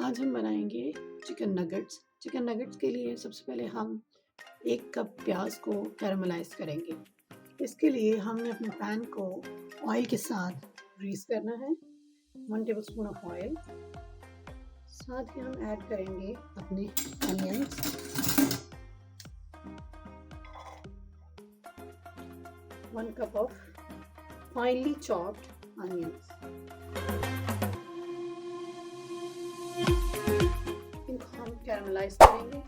आज हम बनाएंगे चिकन नगेट्स। चिकन नगेट्स के लिए सबसे पहले हम 1 कप प्याज को कैरामलाइज करेंगे। इसके लिए हमने अपने पैन को ऑयल के साथ ग्रीस करना है। 1 टेबलस्पून ऑफ ऑयल। साथ ही हम ऐड करेंगे अपने onions, 1 cup of finally chopped onions. इनको हम कैरामलाइज करेंगे,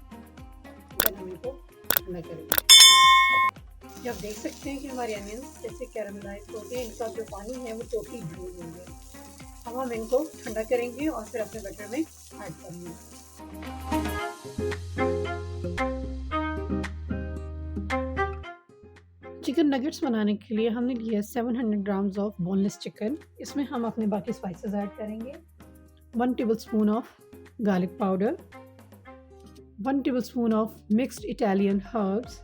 फिर हम इनको ठंडा करेंगे। जब देख सकते हैं कि हमारे अनियंस जैसे कैरामलाइज हो गए, इनका जो पानी है वो टोटली ड्राई हो गया। अब हम इनको ठंडा करेंगे और फिर अपने बटर में ऐड करेंगे। चिकन नगेट्स बनाने के लिए हमने लिया 700 ग्राम्स ऑफ बोनलेस चिकन। इसमें हम अपने बाकी स्पाइसेस ऐड करेंगे। 1 tablespoon of garlic powder, 1 tablespoon of mixed Italian herbs,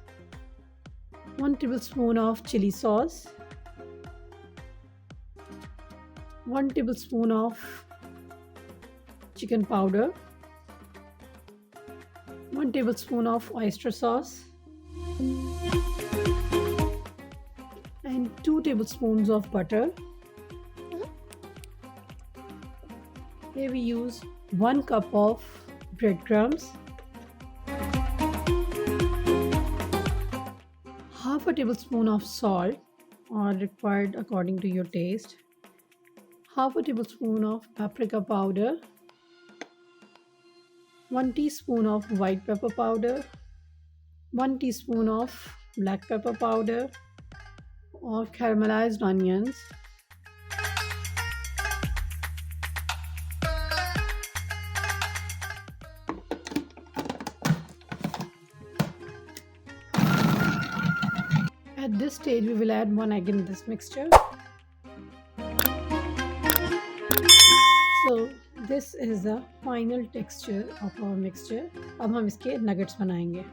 1 tablespoon of chili sauce, 1 tablespoon of chicken powder, 1 tablespoon of oyster sauce, and 2 tablespoons of butter. Here we use 1 cup of breadcrumbs, half a tablespoon of salt or required according to your taste, half a tablespoon of paprika powder, 1 teaspoon of white pepper powder, 1 teaspoon of black pepper powder or caramelized onions, At this stage, we will add 1 egg in this mixture. So this is the final texture of our mixture. अब हम इसके nuggets बनाएंगे।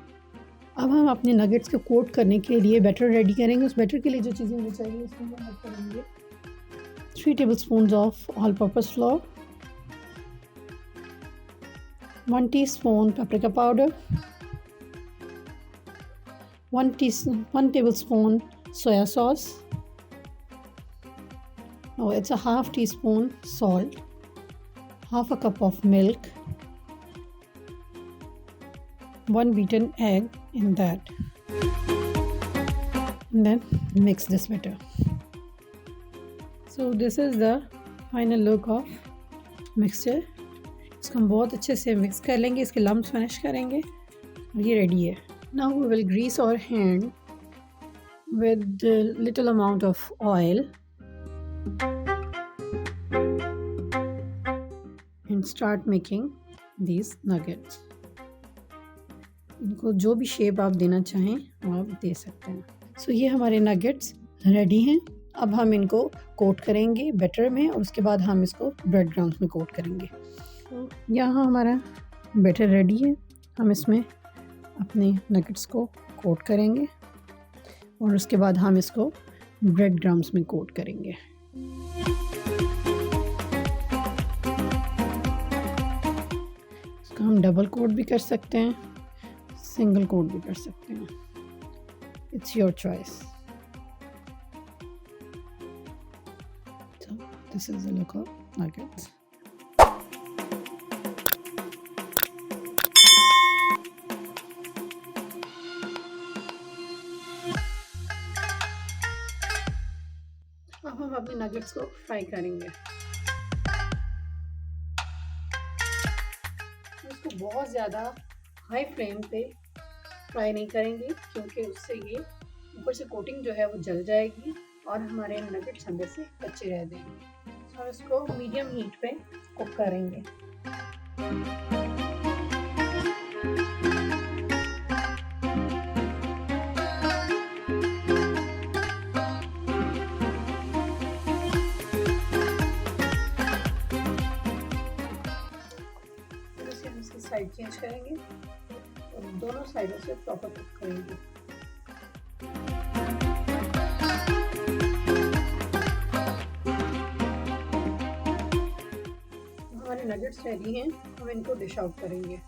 अब हम अपने nuggets को coat करने के लिए बैटर रेडी करेंगे। उस बैटर के लिए जो चीज़ें हमें चाहिए उसमें हम ऐड करेंगे 3 tablespoons of all-purpose flour, 1 teaspoon paprika powder, 1 tablespoon soya sauce. Oh, it's a half teaspoon salt, half a cup of milk, 1 beaten egg in that, and then mix this better. So this is the final look of mixture. इसको हम बहुत अच्छे से mix कर लेंगे, इसके lumps finish करेंगे और ये रेडी है। Now we will grease our hand with a little amount of oil and start making these nuggets. इनको जो भी शेप आप देना चाहें आप दे सकते हैं। So ये हमारे nuggets रेडी हैं। अब हम इनको कोट करेंगे बैटर में और उसके बाद हम इसको ब्रेड क्रम्स में कोट करेंगे। तो यहाँ हमारा बैटर रेडी है। हम इसमें अपने नगेट्स को कोट करेंगे और उसके बाद हम इसको ब्रेड क्रम्स में कोट करेंगे। इसको हम डबल कोट भी कर सकते हैं, सिंगल कोट भी कर सकते हैं। It's your choice. So this is the look of nuggets. अब हम अपने नगेट्स को फ्राई करेंगे। इसको बहुत ज़्यादा हाई फ्लेम पे फ्राई नहीं करेंगे क्योंकि उससे ये ऊपर से कोटिंग जो है वो जल जाएगी और हमारे नगेट्स अंदर से कच्चे रह जाएंगे। तो हम इसको मीडियम हीट पे कुक करेंगे। साइड चेंज करेंगे और दोनों साइडों से प्रॉपर कुक करेंगे। नगेट्स रेडी हैं, हम इनको डिश आउट करेंगे।